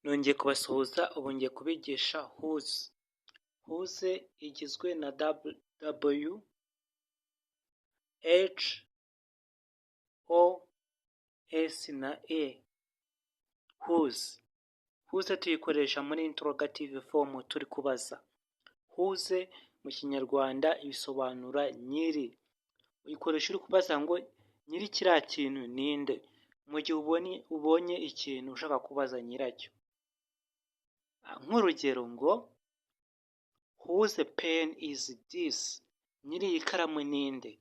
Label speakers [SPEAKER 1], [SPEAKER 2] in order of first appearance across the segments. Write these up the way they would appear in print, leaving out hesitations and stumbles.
[SPEAKER 1] Nongeye kubasuhuza ubu ngiye kubigisha whose. Whose igizwe na W, H, O, S na E. Whose. Whose tuyikoresha muri interrogative form turi kubaza. Whose mu kinyarwanda bisobanura nyiri. Uyikoresha uri kubaza ngo nyiri kiriya kintu ninde, mu gihe ubonye ikintu ushaka kubaza nyiracyo. Nk'urugero ngo whose pen is this, nyiri iyi karamu ninde.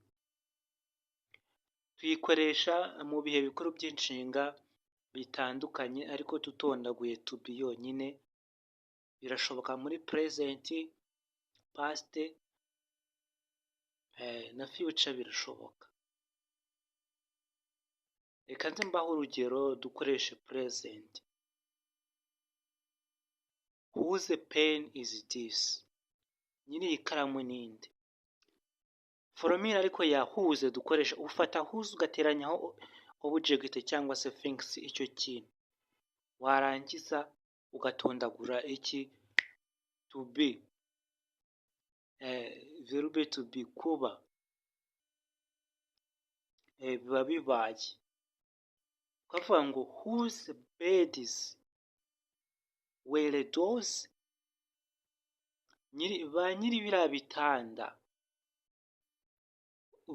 [SPEAKER 1] Tuyikoresha mu bihe bikuru by'inshinga bitandukanye ariko tutondaguye to be yonyine. Birashoboka muri present, past na future birashoboka. Reka nze mbaho urugero dukoreshe present. Whose pen is this, nyiri iyi karamu ninde. Formula ariko ya whose dukoresha, ufata whose ugateranyaho object cyangwa se things, icyo kintu warangiza ugatondagura iki, to be, verb to be, kuba, biba bibaye. Ukavuga ngo whose beds were those, ba nyiri biriya bitanda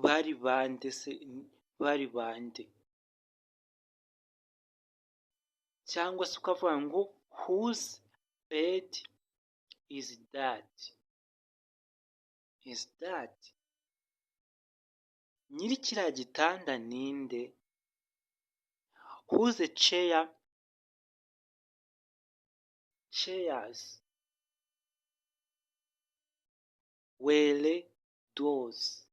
[SPEAKER 1] bari bande se, bari bande. Cyangwa se ukavuga ngo whose bed is that, is that, nyiri kiriya gitanda ninde. Whose chair, chairs were those.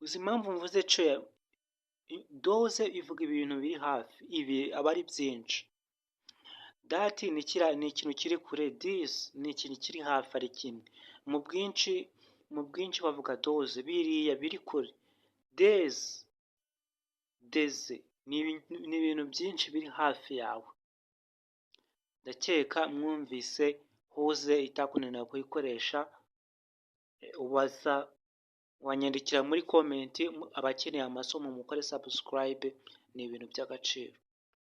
[SPEAKER 1] Uzi impamvu mvuze chair? Those ivuga ibintu biri hafi, ibi aba ari byinshi. That ni ikintu kiri kure, this ni ikintu kiri hafi ari kimwe. Mu bwinshi bavuga those, biriya biri kure. These ni ibintu byinshi biri hafi yawe. Ndakeka mwumvise whose itakunanira kuyikoresha. Ubaza wanyandikira muri comment. Abakeneye amasomo mukore subscribe, ni ibintu by'agaciro.